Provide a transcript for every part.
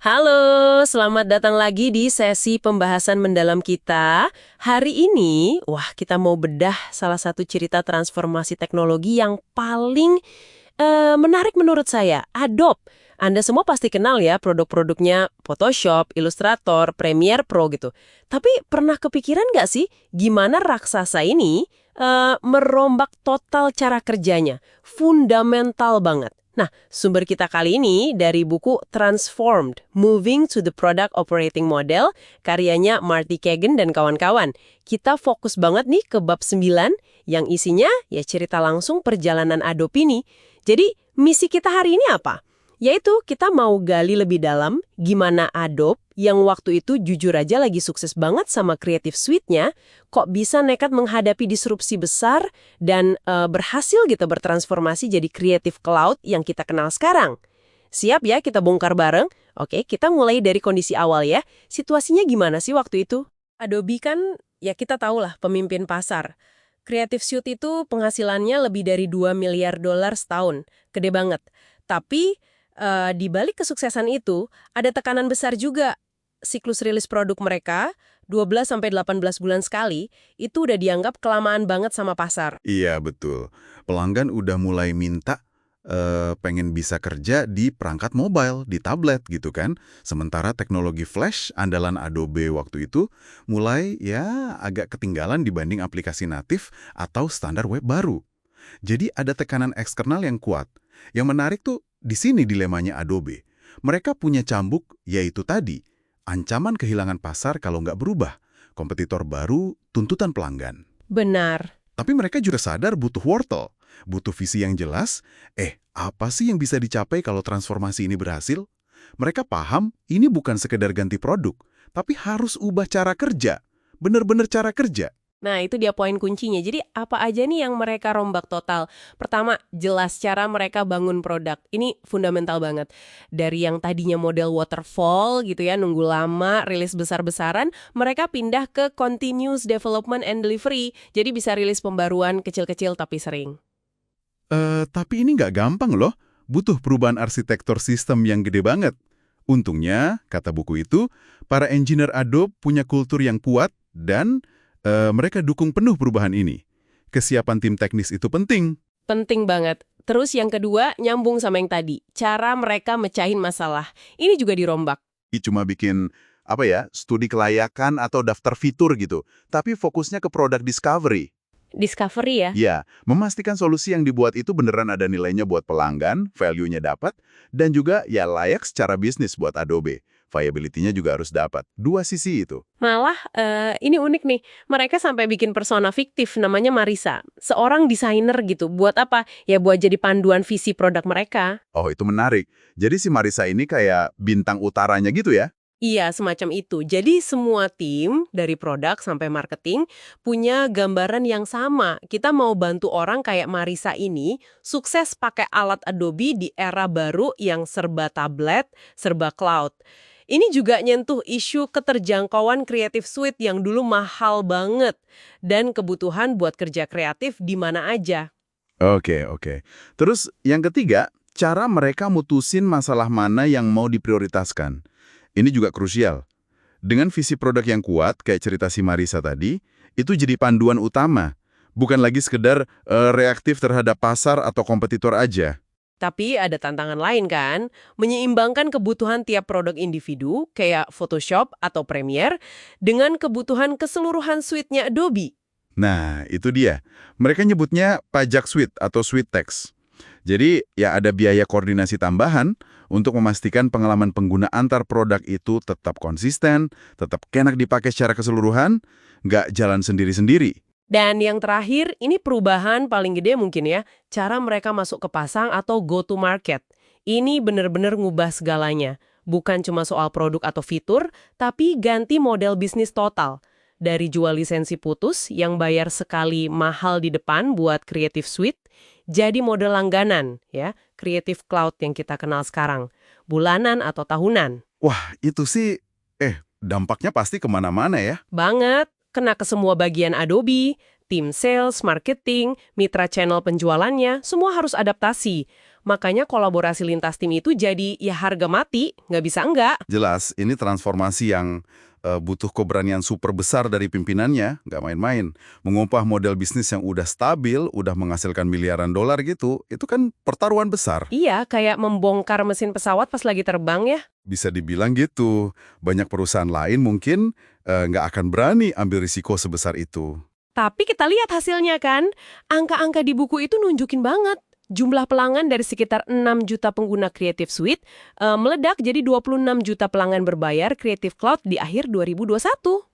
Halo, selamat datang lagi di sesi pembahasan mendalam kita. Hari ini, kita mau bedah salah satu cerita transformasi teknologi yang paling menarik menurut saya, Adobe. Anda semua pasti kenal ya produk-produknya Photoshop, Illustrator, Premiere Pro gitu. Tapi pernah kepikiran nggak sih gimana raksasa ini merombak total cara kerjanya? Fundamental banget. Nah, sumber kita kali ini dari buku Transformed, Moving to the Product Operating Model, karyanya Marty Cagan dan kawan-kawan. Kita fokus banget nih ke bab 9, yang isinya ya cerita langsung perjalanan Adobe ini. Jadi, misi kita hari ini apa? Yaitu kita mau gali lebih dalam gimana Adobe yang waktu itu jujur aja lagi sukses banget sama Creative Suite-nya, kok bisa nekat menghadapi disrupsi besar dan berhasil gitu bertransformasi jadi Creative Cloud yang kita kenal sekarang. Siap ya kita bongkar bareng? Oke, kita mulai dari kondisi awal ya. Situasinya gimana sih waktu itu? Adobe kan, ya kita tahulah pemimpin pasar. Creative Suite itu penghasilannya lebih dari 2 miliar dolar setahun. Gede banget. Tapi di balik kesuksesan itu, ada tekanan besar juga. Siklus rilis produk mereka, 12-18 bulan sekali, itu udah dianggap kelamaan banget sama pasar. Iya, betul. Pelanggan udah mulai minta pengen bisa kerja di perangkat mobile, di tablet gitu kan. Sementara teknologi flash andalan Adobe waktu itu mulai ya agak ketinggalan dibanding aplikasi natif atau standar web baru. Jadi ada tekanan eksternal yang kuat. Yang menarik tuh di sini dilemanya Adobe. Mereka punya cambuk, yaitu tadi, ancaman kehilangan pasar kalau nggak berubah. Kompetitor baru, tuntutan pelanggan. Benar. Tapi mereka juga sadar butuh wortel, butuh visi yang jelas. Apa sih yang bisa dicapai kalau transformasi ini berhasil? Mereka paham ini bukan sekedar ganti produk, tapi harus ubah cara kerja. Bener-bener cara kerja. Nah, itu dia poin kuncinya. Jadi, apa aja nih yang mereka rombak total? Pertama, jelas cara mereka bangun produk. Ini fundamental banget. Dari yang tadinya model waterfall gitu ya, nunggu lama, rilis besar-besaran, mereka pindah ke continuous development and delivery. Jadi bisa rilis pembaruan kecil-kecil tapi sering. Tapi ini nggak gampang loh. Butuh perubahan arsitektur sistem yang gede banget. Untungnya, kata buku itu, para engineer Adobe punya kultur yang kuat dan mereka dukung penuh perubahan ini. Kesiapan tim teknis itu penting. Penting banget. Terus yang kedua, nyambung sama yang tadi. Cara mereka mecahin masalah. Ini juga dirombak. Cuma bikin, studi kelayakan atau daftar fitur gitu. Tapi fokusnya ke product discovery. Discovery ya? Ya, memastikan solusi yang dibuat itu beneran ada nilainya buat pelanggan, value-nya dapat, dan juga ya layak secara bisnis buat Adobe. Viability-nya juga harus dapat. Dua sisi itu. Malah, ini unik nih. Mereka sampai bikin persona fiktif namanya Marisa. Seorang desainer gitu. Buat apa? Ya buat jadi panduan visi produk mereka. Oh, itu menarik. Jadi si Marisa ini kayak bintang utaranya gitu ya? Iya, semacam itu. Jadi semua tim, dari produk sampai marketing, punya gambaran yang sama. Kita mau bantu orang kayak Marisa ini, sukses pakai alat Adobe di era baru yang serba tablet, serba cloud. Ini juga nyentuh isu keterjangkauan Creative Suite yang dulu mahal banget, dan kebutuhan buat kerja kreatif di mana aja. Oke. Terus yang ketiga, cara mereka mutusin masalah mana yang mau diprioritaskan. Ini juga krusial. Dengan visi produk yang kuat, kayak cerita si Marisa tadi, itu jadi panduan utama. Bukan lagi sekedar reaktif terhadap pasar atau kompetitor aja. Tapi ada tantangan lain kan, menyeimbangkan kebutuhan tiap produk individu, kayak Photoshop atau Premiere, dengan kebutuhan keseluruhan suite-nya Adobe. Nah, itu dia. Mereka nyebutnya pajak suite atau suite tax. Jadi, ya ada biaya koordinasi tambahan untuk memastikan pengalaman pengguna antar produk itu tetap konsisten, tetap enak dipakai secara keseluruhan, nggak jalan sendiri-sendiri. Dan yang terakhir, ini perubahan paling gede mungkin ya, cara mereka masuk ke pasang atau go to market. Ini benar-benar ngubah segalanya. Bukan cuma soal produk atau fitur, tapi ganti model bisnis total. Dari jual lisensi putus yang bayar sekali mahal di depan buat Creative Suite, jadi model langganan, ya, Creative Cloud yang kita kenal sekarang. Bulanan atau tahunan. Wah, itu sih, dampaknya pasti kemana-mana ya. Banget, kena ke semua bagian Adobe, tim sales, marketing, mitra channel penjualannya, semua harus adaptasi. Makanya kolaborasi lintas tim itu jadi ya harga mati, nggak bisa enggak. Jelas, ini transformasi yang butuh keberanian super besar dari pimpinannya, nggak main-main. Mengubah model bisnis yang udah stabil, udah menghasilkan miliaran dolar gitu, itu kan pertaruhan besar. Iya, kayak membongkar mesin pesawat pas lagi terbang ya. Bisa dibilang gitu. Banyak perusahaan lain mungkin nggak akan berani ambil risiko sebesar itu. Tapi kita lihat hasilnya kan, angka-angka di buku itu nunjukin banget. Jumlah pelanggan dari sekitar 6 juta pengguna Creative Suite meledak jadi 26 juta pelanggan berbayar Creative Cloud di akhir 2021.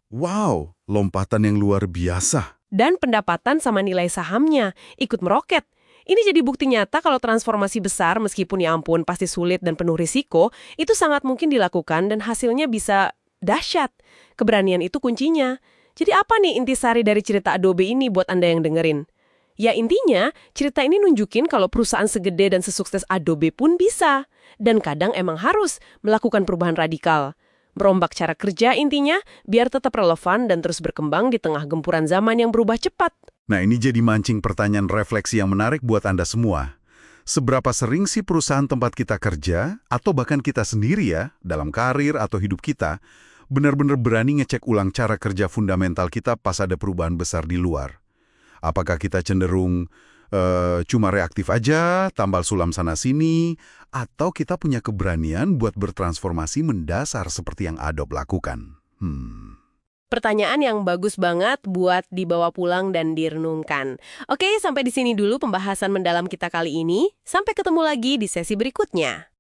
Wow, lompatan yang luar biasa. Dan pendapatan sama nilai sahamnya ikut meroket. Ini jadi bukti nyata kalau transformasi besar, meskipun ya ampun pasti sulit dan penuh risiko, itu sangat mungkin dilakukan dan hasilnya bisa dahsyat. Keberanian itu kuncinya. Jadi apa nih intisari dari cerita Adobe ini buat Anda yang dengerin? Ya intinya, cerita ini nunjukin kalau perusahaan segede dan sesukses Adobe pun bisa. Dan kadang emang harus melakukan perubahan radikal. Merombak cara kerja intinya, biar tetap relevan dan terus berkembang di tengah gempuran zaman yang berubah cepat. Nah, ini jadi mancing pertanyaan refleksi yang menarik buat Anda semua. Seberapa sering sih perusahaan tempat kita kerja, atau bahkan kita sendiri ya, dalam karir atau hidup kita, benar-benar berani ngecek ulang cara kerja fundamental kita pas ada perubahan besar di luar? Apakah kita cenderung cuma reaktif aja, tambal sulam sana-sini, atau kita punya keberanian buat bertransformasi mendasar seperti yang Adobe lakukan? Pertanyaan yang bagus banget buat dibawa pulang dan direnungkan. Oke, sampai di sini dulu pembahasan mendalam kita kali ini. Sampai ketemu lagi di sesi berikutnya.